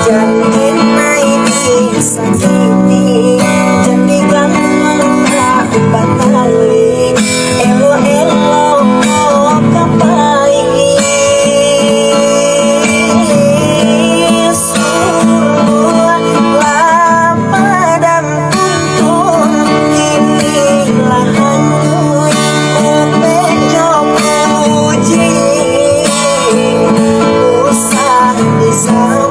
Jangan naik sakiti, jangan batali, elo kapai suruh lapadan tuntun kini lahan upe jok uji usah bisa